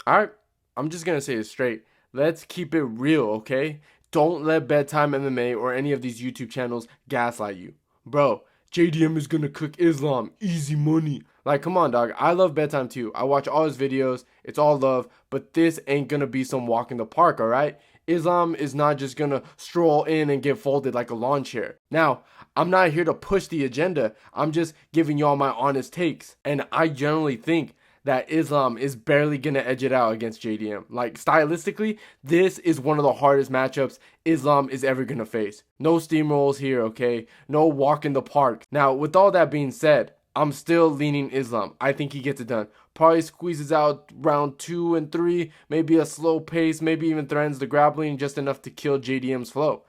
All right, I'm just gonna say it straight. Let's keep it real, okay? Don't let Bedtime MMA or any of these YouTube channels gaslight you. Bro, JDM is gonna cook Islam. Easy money. Like, come on, dog. I love Bedtime too. I watch all his videos. It's all love. But this ain't gonna be some walk in the park, alright? Islam is not just gonna stroll in and get folded like a lawn chair. Now, I'm not here to push the agenda. I'm just giving y'all my honest takes. And I generally think that Islam is barely going to edge it out against JDM. Like, stylistically, this is one of the hardest matchups Islam is ever going to face. No steamrolls here, okay? No walk in the park. Now, with all that being said, I'm still leaning Islam. I think he gets it done. Probably squeezes out round 2 and 3, maybe a slow pace, maybe even threatens the grappling just enough to kill JDM's flow.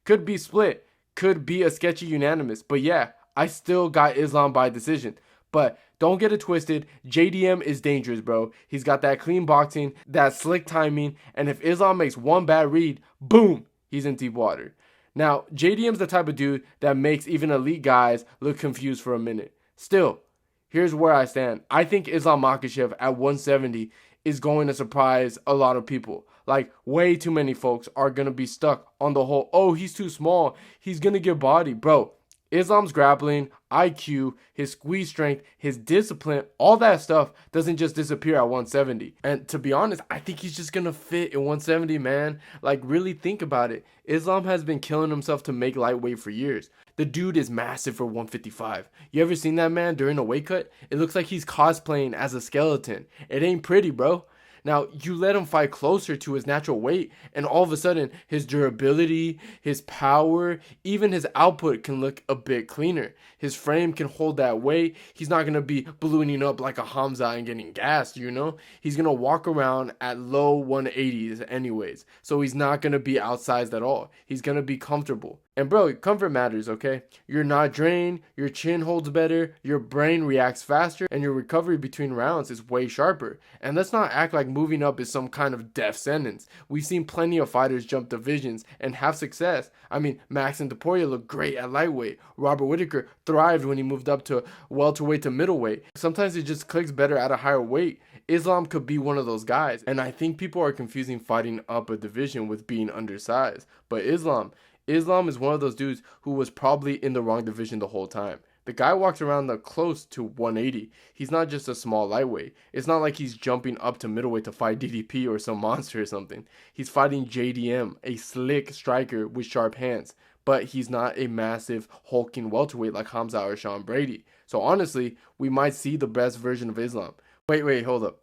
Could be split, could be a sketchy unanimous, but yeah, I still got Islam by decision. But don't get it twisted. JDM is dangerous, bro. He's got that clean boxing, that slick timing, and if Islam makes one bad read, boom, he's in deep water. Now, JDM's the type of dude that makes even elite guys look confused for a minute. Still, here's where I stand. I think Islam Makhachev at 170 is going to surprise a lot of people. Like, way too many folks are going to be stuck on the whole, oh, he's too small, he's going to get body. Bro, Islam's grappling, IQ, his squeeze strength, his discipline, all that stuff doesn't just disappear at 170. And to be honest, I think he's just gonna fit in 170, man. Like, really think about it. Islam has been killing himself to make lightweight for years. The dude is massive for 155. You ever seen that man during a weight cut? It looks like he's cosplaying as a skeleton. It ain't pretty, bro. Now, you let him fight closer to his natural weight, and all of a sudden, his durability, his power, even his output can look a bit cleaner. His frame can hold that weight. He's not going to be ballooning up like a Hamza and getting gassed, you know? He's going to walk around at low 180s anyways, so he's not going to be outsized at all. He's going to be comfortable. And bro, comfort matters, okay? You're not drained, your chin holds better, your brain reacts faster, and your recovery between rounds is way sharper. And let's not act like moving up is some kind of death sentence. We've seen plenty of fighters jump divisions and have success. I mean, Max and Taporia look great at lightweight. Robert Whittaker thrived when he moved up to welterweight to middleweight. Sometimes it just clicks better at a higher weight. Islam could be one of those guys. And I think people are confusing fighting up a division with being undersized. But Islam is one of those dudes who was probably in the wrong division the whole time. The guy walks around close to 180. He's not just a small lightweight. It's not like he's jumping up to middleweight to fight DDP or some monster or something. He's fighting JDM, a slick striker with sharp hands. But he's not a massive hulking welterweight like Hamza or Sean Brady. So honestly, we might see the best version of Islam. Wait, hold up.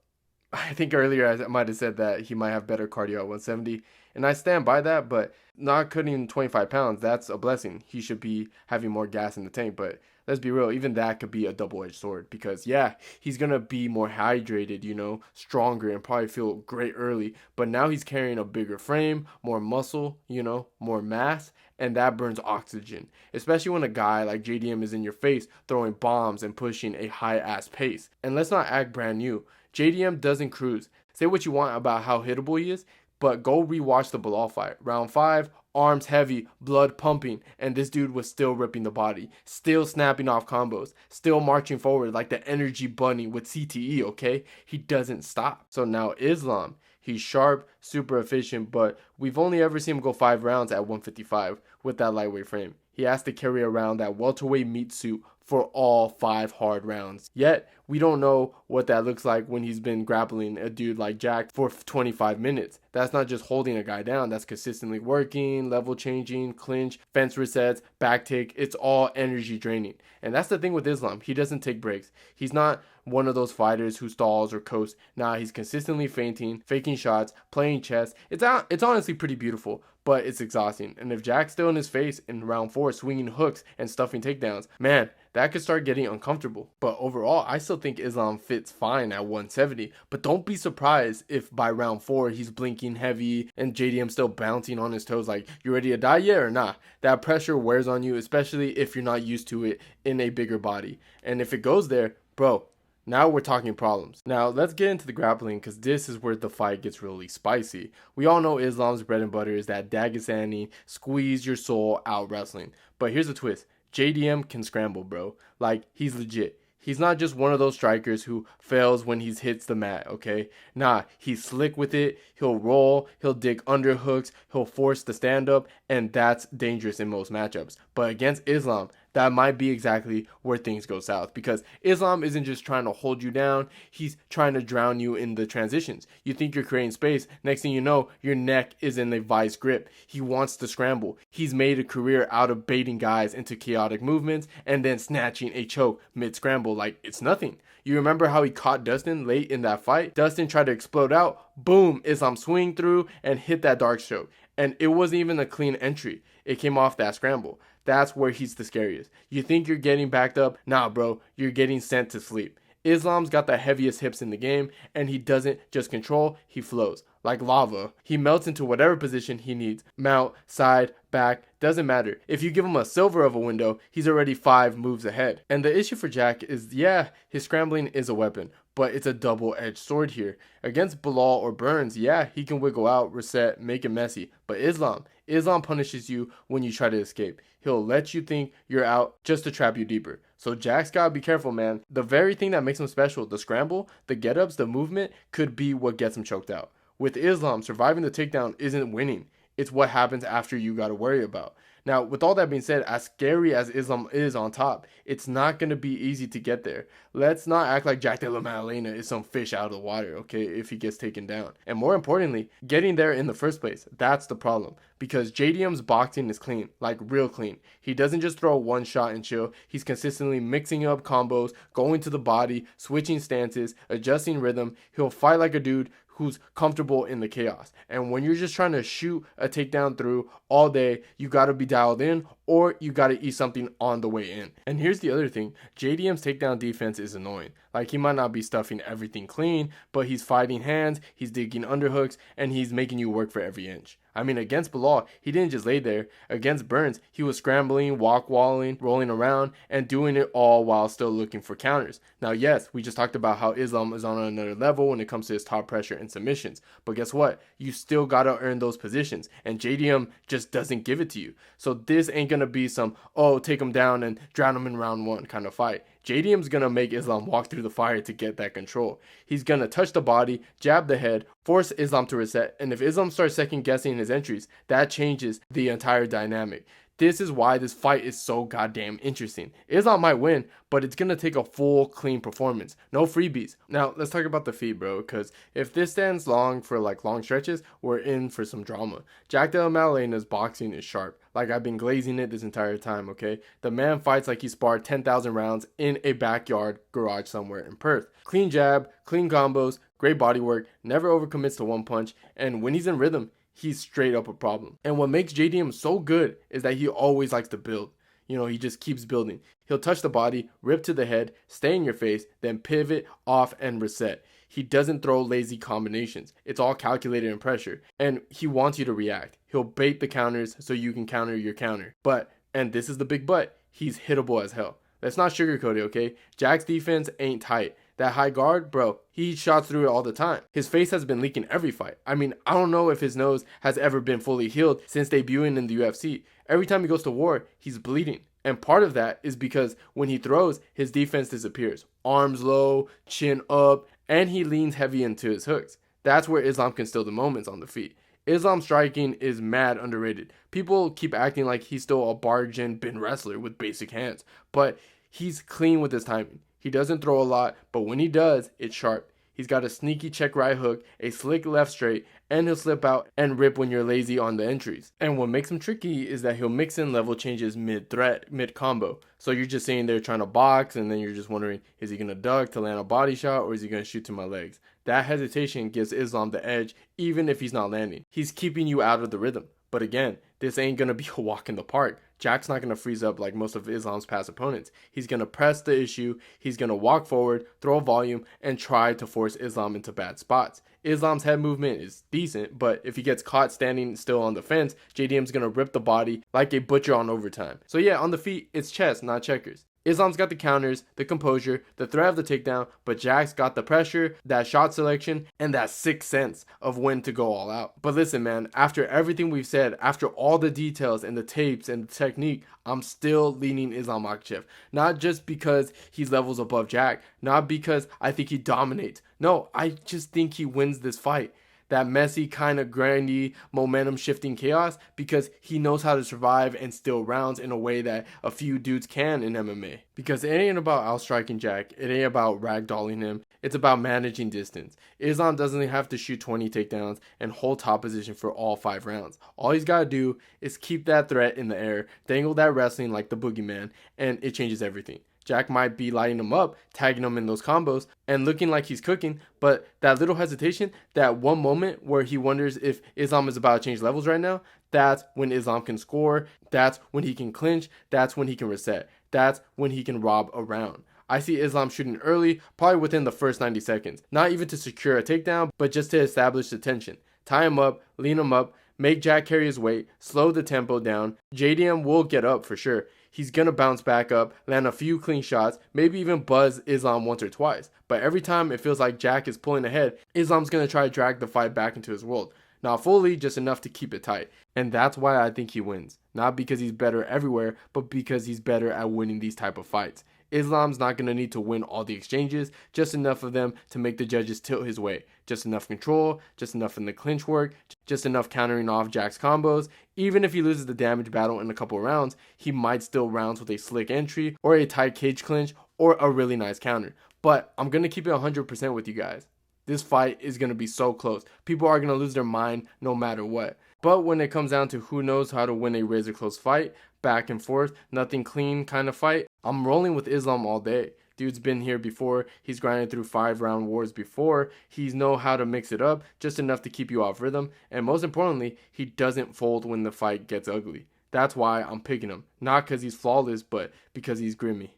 I think earlier I might have said that he might have better cardio at 170, and I stand by that, but not cutting 25 pounds, that's a blessing. He should be having more gas in the tank, but let's be real, even that could be a double-edged sword because, yeah, he's going to be more hydrated, you know, stronger, and probably feel great early, but now he's carrying a bigger frame, more muscle, you know, more mass, and that burns oxygen, especially when a guy like JDM is in your face throwing bombs and pushing a high-ass pace. And let's not act brand new. JDM doesn't cruise. Say what you want about how hittable he is, but go rewatch the Bilal fight. Round 5, arms heavy, blood pumping, and this dude was still ripping the body, still snapping off combos, still marching forward like the energy bunny with CTE, okay? He doesn't stop. So now Islam, he's sharp, super efficient, but we've only ever seen him go 5 rounds at 155 with that lightweight frame. He has to carry around that welterweight meat suit for all 5 hard rounds. Yet, we don't know what that looks like when he's been grappling a dude like Jack for 25 minutes. That's not just holding a guy down. That's consistently working, level changing, clinch, fence resets, back take. It's all energy draining. And that's the thing with Islam. He doesn't take breaks. He's not one of those fighters who stalls or coasts. Nah, he's consistently feinting, faking shots, playing chess. It's honestly pretty beautiful, but it's exhausting. And if Jack's still in his face in round 4 swinging hooks and stuffing takedowns, man, that could start getting uncomfortable. But overall, I still think Islam fits fine at 170. But don't be surprised if by round 4 he's blinking heavy and JDM still bouncing on his toes like, you ready to die yet or not? That pressure wears on you, especially if you're not used to it in a bigger body. And if it goes there, bro, now we're talking problems. Now let's get into the grappling because this is where the fight gets really spicy. We all know Islam's bread and butter is that Dagestani squeeze your soul out wrestling. But here's the twist. JDM can scramble, bro. Like, he's legit. He's not just one of those strikers who fails when he hits the mat, okay? Nah, he's slick with it. He'll roll, he'll dig underhooks, he'll force the stand-up, and that's dangerous in most matchups. But against Islam, that might be exactly where things go south, because Islam isn't just trying to hold you down, he's trying to drown you in the transitions. You think you're creating space, next thing you know, your neck is in a vice grip. He wants to scramble. He's made a career out of baiting guys into chaotic movements and then snatching a choke mid-scramble like it's nothing. You remember how he caught Dustin late in that fight? Dustin tried to explode out, boom, Islam swing through and hit that dark choke. And it wasn't even a clean entry. It came off that scramble. That's where he's the scariest. You think you're getting backed up? Nah, bro, you're getting sent to sleep. Islam's got the heaviest hips in the game, and he doesn't just control, he flows. Like lava. He melts into whatever position he needs. Mount, side, back, doesn't matter. If you give him a silver of a window, he's already 5 moves ahead. And the issue for Jack is, yeah, his scrambling is a weapon, but it's a double-edged sword here. Against Bilal or Burns, yeah, he can wiggle out, reset, make it messy. But Islam punishes you when you try to escape. He'll let you think you're out just to trap you deeper. So Jack's gotta be careful, man. The very thing that makes him special, the scramble, the get-ups, the movement, could be what gets him choked out. With Islam, surviving the takedown isn't winning. It's what happens after you got to worry about. Now, with all that being said, as scary as Islam is on top, it's not going to be easy to get there. Let's not act like Jack Della Maddalena is some fish out of the water, okay, if he gets taken down. And more importantly, getting there in the first place, that's the problem. Because JDM's boxing is clean, like real clean. He doesn't just throw one shot and chill. He's consistently mixing up combos, going to the body, switching stances, adjusting rhythm. He'll fight like a dude who's comfortable in the chaos. And when you're just trying to shoot a takedown through all day, you got to be dialed in, or you got to eat something on the way in. And here's the other thing. JDM's takedown defense is annoying. Like, he might not be stuffing everything clean, but he's fighting hands, he's digging underhooks, and he's making you work for every inch. I mean, against Bilal, he didn't just lay there. Against Burns, he was scrambling, walling, rolling around, and doing it all while still looking for counters. Now, yes, we just talked about how Islam is on another level when it comes to his top pressure and submissions. But guess what? You still got to earn those positions, and JDM just doesn't give it to you. So this ain't going to be some, oh, take him down and drown him in round 1 kind of fight. JDM's going to make Islam walk through the fire to get that control. He's going to touch the body, jab the head, force Islam to reset, and if Islam starts second guessing his entries, that changes the entire dynamic. This is why this fight is so goddamn interesting. Islam might win, but it's going to take a full, clean performance. No freebies. Now, let's talk about the feet, bro, because if this stands long for like long stretches, we're in for some drama. Jack Della Maddalena's boxing is sharp. Like, I've been glazing it this entire time, okay? The man fights like he sparred 10,000 rounds in a backyard garage somewhere in Perth. Clean jab, clean combos, great body work, never overcommits to one punch, and when he's in rhythm, he's straight up a problem. And what makes JDM so good is that he always likes to build. You know, he just keeps building. He'll touch the body, rip to the head, stay in your face, then pivot, off, and reset. He doesn't throw lazy combinations. It's all calculated in pressure. And he wants you to react. He'll bait the counters so you can counter your counter. But, and this is the big but, he's hittable as hell. Let's not sugarcoat it, okay? Jack's defense ain't tight. That high guard, bro, he shots through it all the time. His face has been leaking every fight. I mean, I don't know if his nose has ever been fully healed since debuting in the UFC. Every time he goes to war, he's bleeding. And part of that is because when he throws, his defense disappears. Arms low, chin up, and he leans heavy into his hooks. That's where Islam can steal the moments on the feet. Islam striking is mad underrated. People keep acting like he's still a bargain bin wrestler with basic hands, but he's clean with his timing. He doesn't throw a lot, but when he does, it's sharp. He's got a sneaky check right hook, a slick left straight, and he'll slip out and rip when you're lazy on the entries. And what makes him tricky is that he'll mix in level changes mid-threat, mid-combo. So you're just sitting there trying to box, and then you're just wondering, is he going to duck to land a body shot, or is he going to shoot to my legs? That hesitation gives Islam the edge, even if he's not landing. He's keeping you out of the rhythm. But again, this ain't going to be a walk in the park. Jack's not going to freeze up like most of Islam's past opponents. He's going to press the issue, he's going to walk forward, throw volume, and try to force Islam into bad spots. Islam's head movement is decent, but if he gets caught standing still on the fence, JDM's going to rip the body like a butcher on overtime. So yeah, on the feet, it's chess, not checkers. Islam's got the counters, the composure, the threat of the takedown, but Jack's got the pressure, that shot selection, and that sixth sense of when to go all out. But listen, man, after everything we've said, after all the details and the tapes and the technique, I'm still leaning Islam Makhachev. Not just because he's levels above Jack, not because I think he dominates. No, I just think he wins this fight. That messy, kind of grindy, momentum shifting chaos, because he knows how to survive and steal rounds in a way that a few dudes can in MMA. Because it ain't about outstriking Jack, it ain't about ragdolling him, it's about managing distance. Islam doesn't have to shoot 20 takedowns and hold top position for all 5 rounds. All he's got to do is keep that threat in the air, dangle that wrestling like the boogeyman, and it changes everything. Jack might be lighting him up, tagging him in those combos, and looking like he's cooking, but that little hesitation, that one moment where he wonders if Islam is about to change levels right now, that's when Islam can score, that's when he can clinch, that's when he can reset, that's when he can rob a round. I see Islam shooting early, probably within the first 90 seconds, not even to secure a takedown, but just to establish the tension. Tie him up, lean him up, make Jack carry his weight, slow the tempo down. JDM will get up for sure. He's going to bounce back up, land a few clean shots, maybe even buzz Islam once or twice. But every time it feels like Jack is pulling ahead, Islam's going to try to drag the fight back into his world. Not fully, just enough to keep it tight. And that's why I think he wins. Not because he's better everywhere, but because he's better at winning these type of fights. Islam's not going to need to win all the exchanges, just enough of them to make the judges tilt his way. Just enough control, just enough in the clinch work, just enough countering off Jack's combos. Even if he loses the damage battle in a couple rounds, he might still rounds with a slick entry or a tight cage clinch or a really nice counter. But I'm going to keep it 100% with you guys. This fight is going to be so close. People are going to lose their mind no matter what. But when it comes down to who knows how to win a razor close fight, back and forth, nothing clean kind of fight, I'm rolling with Islam all day. Dude's been here before. He's grinded through 5-round wars before. He's know how to mix it up, just enough to keep you off rhythm. And most importantly, he doesn't fold when the fight gets ugly. That's why I'm picking him. Not because he's flawless, but because he's grimy.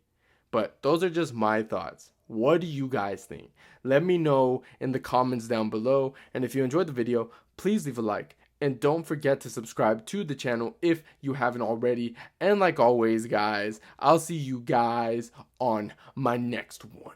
But those are just my thoughts. What do you guys think? Let me know in the comments down below. And if you enjoyed the video, please leave a like. And don't forget to subscribe to the channel if you haven't already. And like always, guys, I'll see you guys on my next one.